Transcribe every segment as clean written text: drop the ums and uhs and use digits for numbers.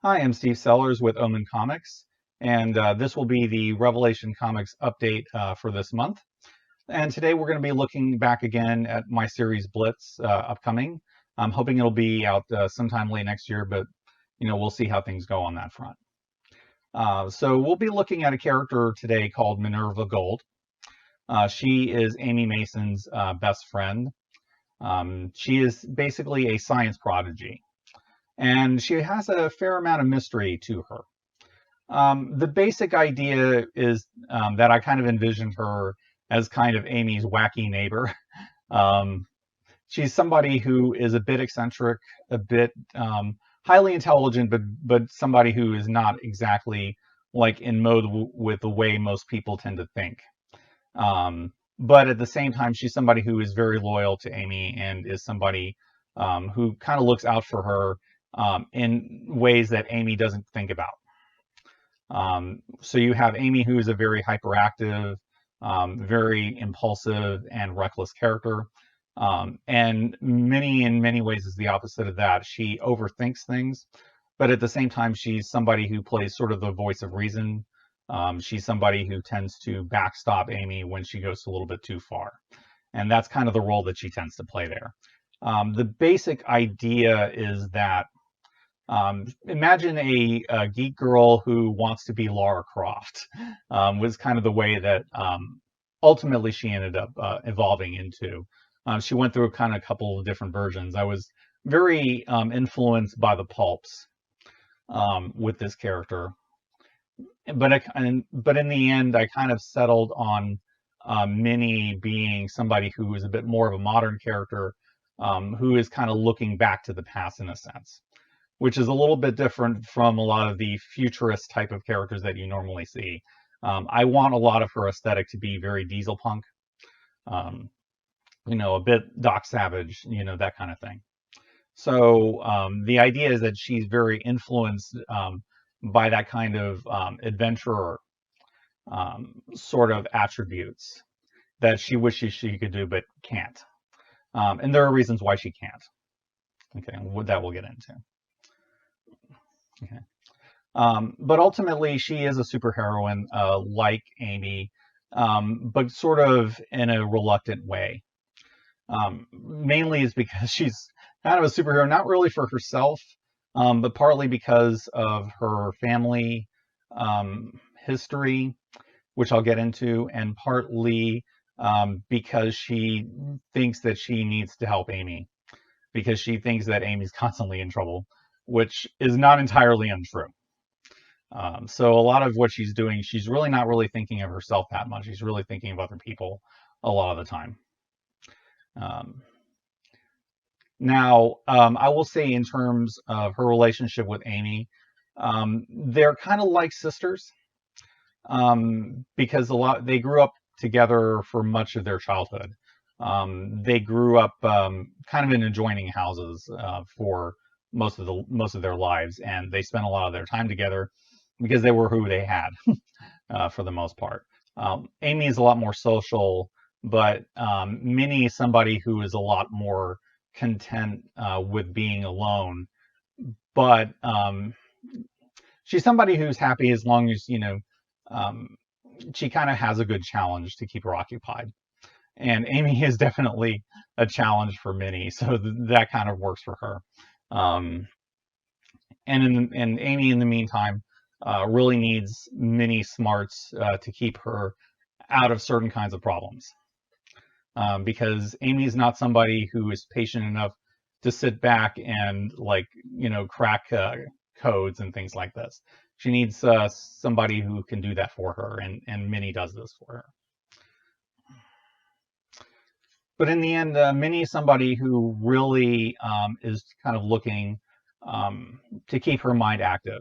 Hi, I'm Steve Sellers with Omen Comics, and this will be the Revelation Comics update for this month. And today we're going to be looking back again at my series Blitz upcoming. I'm hoping it'll be out sometime late next year, but we'll see how things go on that front. So we'll be looking at a character today called Minerva Gold. She is Amy Mason's best friend. She is basically a science prodigy, and she has a fair amount of mystery to her. The basic idea is that I kind of envisioned her as kind of Amy's wacky neighbor. Um, she's somebody who is a bit eccentric, a bit highly intelligent, but somebody who is not exactly like in mode with the way most people tend to think. But at the same time, she's somebody who is very loyal to Amy and is somebody who kind of looks out for her in ways that Amy doesn't think about. So you have Amy, who is a very hyperactive, very impulsive, and reckless character. And Minnie, in many ways, is the opposite of that. She overthinks things, but at the same time, she's somebody who plays sort of the voice of reason. She's somebody who tends to backstop Amy when she goes a little bit too far. And that's kind of the role that she tends to play there. The basic idea is that imagine a geek girl who wants to be Lara Croft, was kind of the way that ultimately she ended up evolving into. She went through kind of a couple of different versions. I was very influenced by the pulps with this character, but in the end, I kind of settled on Minnie being somebody who is a bit more of a modern character, who is kind of looking back to the past in a sense, which is a little bit different from a lot of the futurist type of characters that you normally see. I want a lot of her aesthetic to be very diesel punk, um, a bit Doc Savage, that kind of thing. So the idea is that she's very influenced by that kind of adventurer sort of attributes that she wishes she could do but can't. And there are reasons why she can't. Okay, that we'll get into. Okay. But ultimately, she is a superheroine like Amy, but sort of in a reluctant way. Mainly is because she's kind of a superhero, not really for herself, but partly because of her family history, which I'll get into, and partly because she thinks that she needs to help Amy, because she thinks that Amy's constantly in trouble, which is not entirely untrue. So a lot of what she's doing, she's really not really thinking of herself that much. She's really thinking of other people a lot of the time. Um, Now, I will say in terms of her relationship with Amy, they're kind of like sisters, because they grew up together for much of their childhood. They grew up kind of in adjoining houses for most of their lives, and they spent a lot of their time together because they were who they had for the most part. Amy is a lot more social, but Minnie is somebody who is a lot more content with being alone. But she's somebody who's happy as long as um, she kind of has a good challenge to keep her occupied. And Amy is definitely a challenge for Minnie, so that kind of works for her. Um, and Amy, in the meantime, really needs Minnie smarts to keep her out of certain kinds of problems. Because Amy is not somebody who is patient enough to sit back and crack codes and things like this. She needs somebody who can do that for her, and Minnie does this for her. But in the end, Minnie is somebody who really is kind of looking to keep her mind active,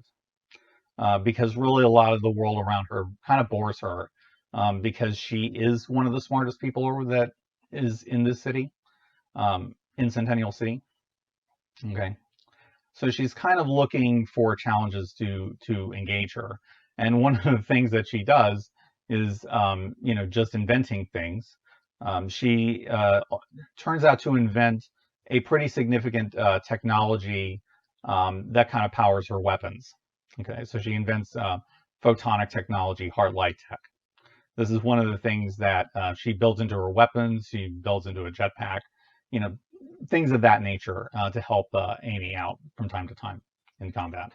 because really a lot of the world around her kind of bores her, because she is one of the smartest people that is in this city, in Centennial City. Okay, so she's kind of looking for challenges to engage her, and one of the things that she does is just inventing things. She turns out to invent a pretty significant technology that kind of powers her weapons. Okay, so she invents photonic technology, heart light tech. This is one of the things that she builds into her weapons. She builds into a jetpack, you know, things of that nature to help Amy out from time to time in combat.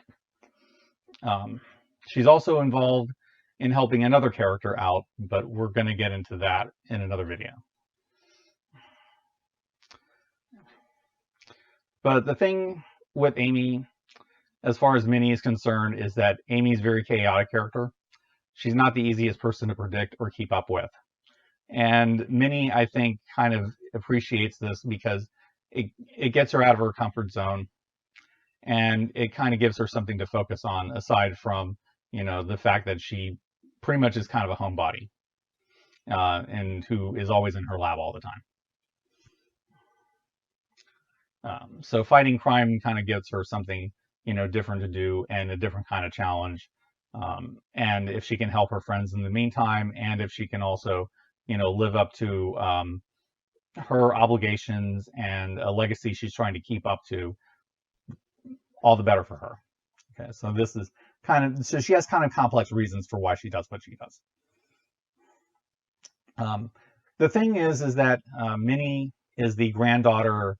She's also involved in helping another character out, but we're going to get into that in another video. But the thing with Amy, as far as Minnie is concerned, is that Amy's a very chaotic character. She's not the easiest person to predict or keep up with. And Minnie, I think, kind of appreciates this because it gets her out of her comfort zone, and it kind of gives her something to focus on aside from, the fact that she pretty much is kind of a homebody and who is always in her lab all the time. So fighting crime kind of gives her something, different to do and a different kind of challenge. And if she can help her friends in the meantime, and if she can also, live up to her obligations and a legacy she's trying to keep up to, all the better for her. Okay, so this is so she has kind of complex reasons for why she does what she does. The thing is that Minnie is the granddaughter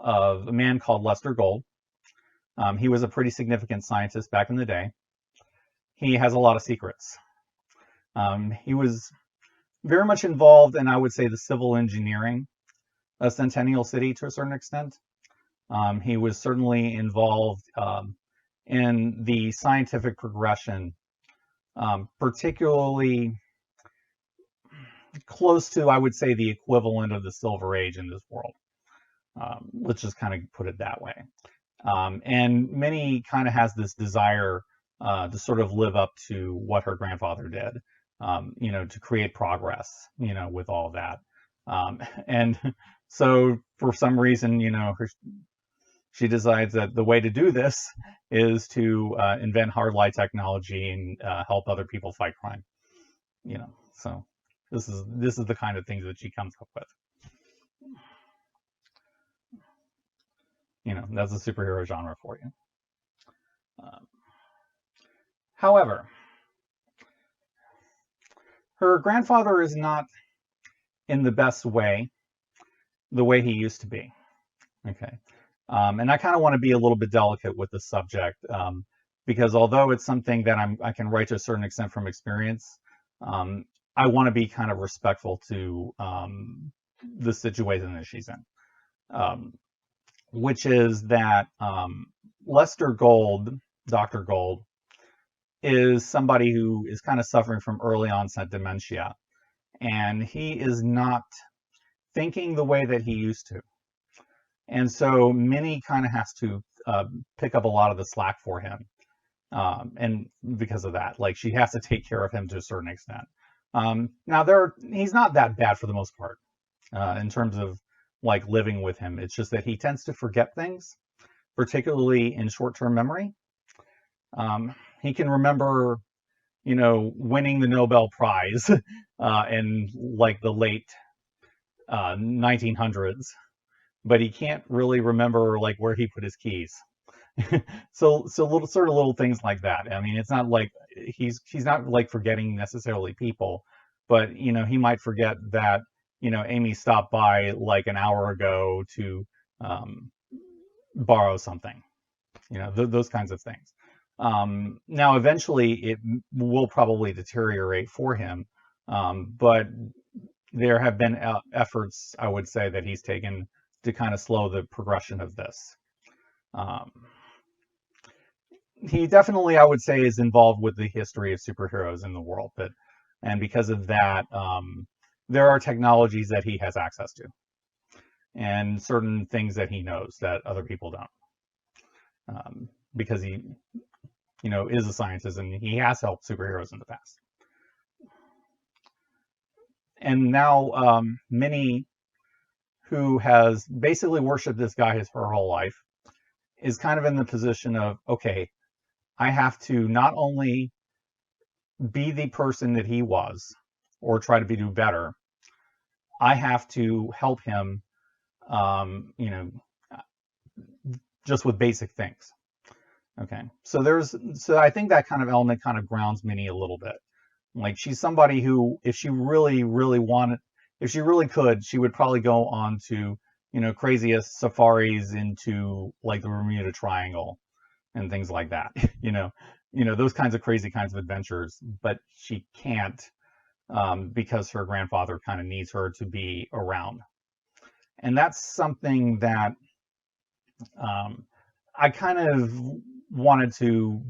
of a man called Lester Gold. He was a pretty significant scientist back in the day. He has a lot of secrets. He was very much involved in, I would say, the civil engineering of Centennial City to a certain extent. He was certainly involved in the scientific progression, particularly close to, I would say, the equivalent of the Silver Age in this world. Let's just kind of put it that way. And Minnie kind of has this desire to sort of live up to what her grandfather did, to create progress, with all of that. And so for some reason, she decides that the way to do this is to invent hard light technology and help other people fight crime. So this is the kind of things that she comes up with. That's the superhero genre for you. However, her grandfather is not in the best way, the way he used to be. Okay. And I kind of want to be a little bit delicate with the subject, because although it's something that I can write to a certain extent from experience, I want to be kind of respectful to the situation that she's in, which is that Lester Gold, Dr. Gold, is somebody who is kind of suffering from early onset dementia, and he is not thinking the way that he used to. And so Minnie kind of has to pick up a lot of the slack for him. And because of that, like, she has to take care of him to a certain extent. Now he's not that bad for the most part in terms of like living with him. It's just that he tends to forget things, particularly in short-term memory. He can remember, winning the Nobel Prize in like the late 1900s, but he can't really remember like where he put his keys. so little things like that. I mean, it's not like he's not like forgetting necessarily people, but he might forget that Amy stopped by like an hour ago to borrow something. Those kinds of things. Now eventually it will probably deteriorate for him, but there have been efforts, I would say, that he's taken to kind of slow the progression of this. He definitely, I would say, is involved with the history of superheroes in the world, and because of that, there are technologies that he has access to, and certain things that he knows that other people don't, because he, is a scientist and he has helped superheroes in the past. And now Minnie, who has basically worshipped this guy her whole life, is kind of in the position of, okay, I have to not only be the person that he was, or try to do better, I have to help him, just with basic things. Okay, so I think that kind of element kind of grounds Minnie a little bit. Like she's somebody who, if she really wanted, if she really could, she would probably go on to, craziest safaris into like the Bermuda Triangle and things like that. Those kinds of crazy kinds of adventures. But she can't, because her grandfather kind of needs her to be around, and that's something that um, I kind of wanted to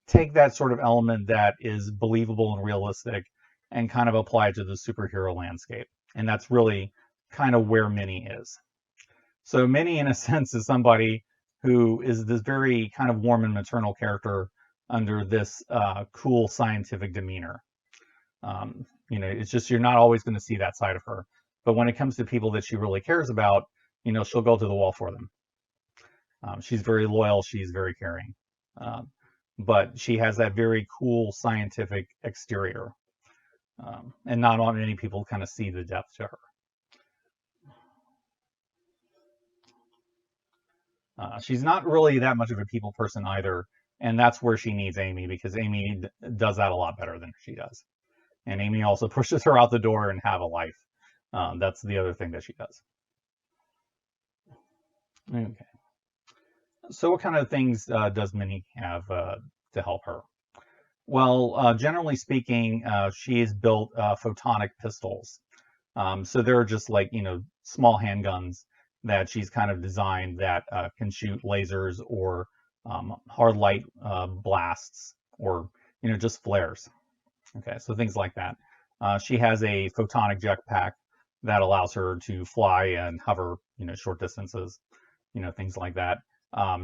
take that sort of element that is believable and realistic and kind of apply it to the superhero landscape. And that's really kind of where Minnie is. So Minnie, in a sense, is somebody who is this very kind of warm and maternal character under this cool scientific demeanor. It's just you're not always going to see that side of her. But when it comes to people that she really cares about, she'll go to the wall for them. She's very loyal. She's very caring. But she has that very cool scientific exterior. And not many people kind of see the depth to her. She's not really that much of a people person either, and that's where she needs Amy, because Amy does that a lot better than she does. And Amy also pushes her out the door and have a life. That's the other thing that she does. Okay. So what kind of things does Minnie have to help her? Well, generally speaking, she has built photonic pistols. So they're just like, small handguns that she's kind of designed that can shoot lasers or hard light blasts, or, just flares. Okay, so things like that. She has a photonic jetpack that allows her to fly and hover, short distances, things like that.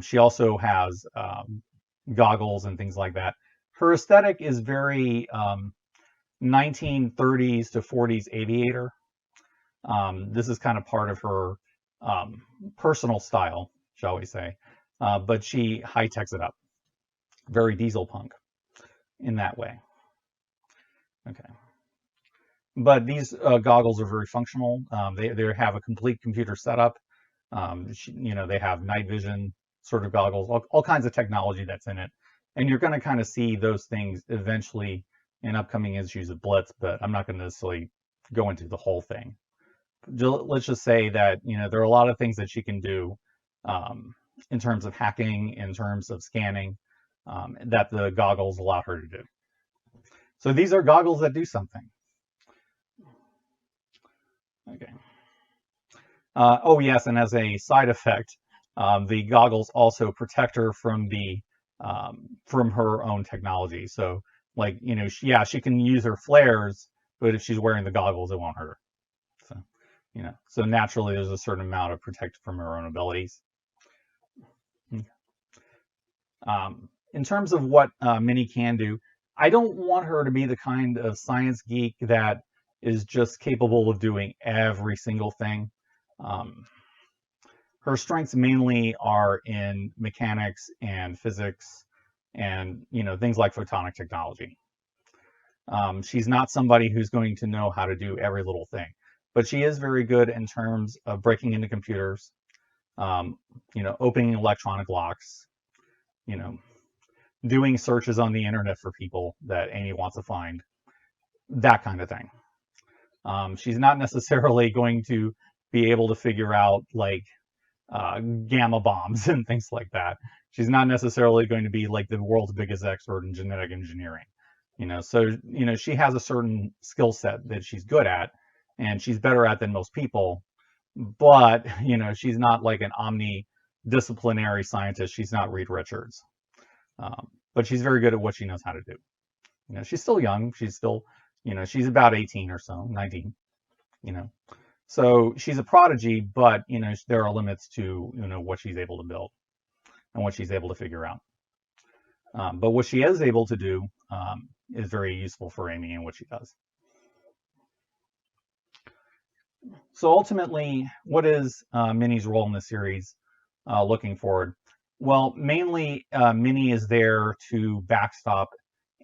She also has goggles and things like that. Her aesthetic is very 1930s to 40s aviator. This is kind of part of her personal style, shall we say. But she high-techs it up. Very diesel punk in that way. Okay. But these goggles are very functional. They have a complete computer setup. They have night vision sort of goggles, all kinds of technology that's in it. And you're going to kind of see those things eventually in upcoming issues of Blitz, but I'm not going to necessarily go into the whole thing. Let's just say that, there are a lot of things that she can do in terms of hacking, in terms of scanning, that the goggles allow her to do. So these are goggles that do something. Okay. Oh yes, and as a side effect, the goggles also protect her from her own technology. So, like, she can use her flares, but if she's wearing the goggles, it won't hurt her. So, so naturally, there's a certain amount of protection from her own abilities. In terms of what Minnie can do, I don't want her to be the kind of science geek that is just capable of doing every single thing. Her strengths mainly are in mechanics and physics and, things like photonic technology. She's not somebody who's going to know how to do every little thing, but she is very good in terms of breaking into computers, opening electronic locks, doing searches on the internet for people that Amy wants to find, that kind of thing. She's not necessarily going to be able to figure out like gamma bombs and things like that. She's not necessarily going to be like the world's biggest expert in genetic engineering. So she has a certain skill set that she's good at, and she's better at than most people. But she's not like an omnidisciplinary scientist. She's not Reed Richards. But she's very good at what she knows how to do. She's still young. She's still, she's about 18 or so, 19. So she's a prodigy, but there are limits to what she's able to build and what she's able to figure out. But what she is able to do is very useful for Amy and what she does. So ultimately, what is Minnie's role in the series looking forward? Well, mainly Minnie is there to backstop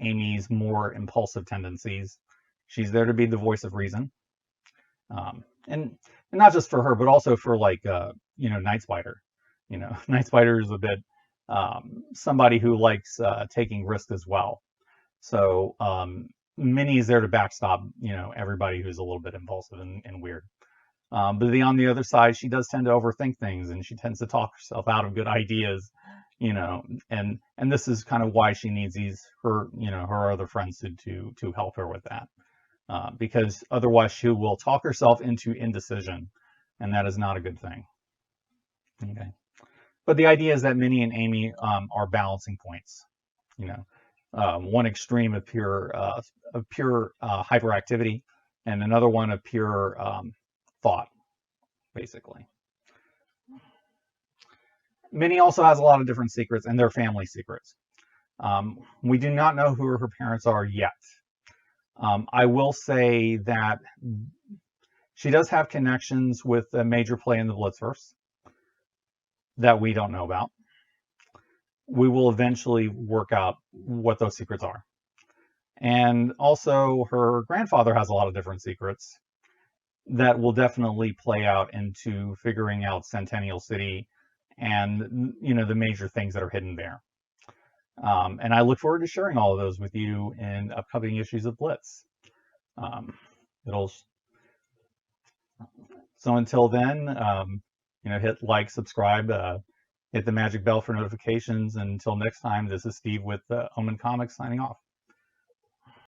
Amy's more impulsive tendencies. She's there to be the voice of reason. And not just for her, but also for like, Night Spider. Night Spider is a bit somebody who likes taking risks as well. So Minnie is there to backstop, everybody who's a little bit impulsive and weird. But on the other side, she does tend to overthink things, and she tends to talk herself out of good ideas, and this is kind of why she needs her other friends to help her with that, because otherwise she will talk herself into indecision, and that is not a good thing. Okay, but the idea is that Minnie and Amy are balancing points, one extreme of pure hyperactivity, and another one of pure thought, basically. Minnie also has a lot of different secrets, and they're family secrets. We do not know who her parents are yet. I will say that she does have connections with a major play in the Blitzverse that we don't know about. We will eventually work out what those secrets are. And also, her grandfather has a lot of different secrets that will definitely play out into figuring out Centennial City and the major things that are hidden there. And I look forward to sharing all of those with you in upcoming issues of Blitz. So until then, hit like, subscribe, hit the magic bell for notifications. And until next time, this is Steve with Omen Comics signing off.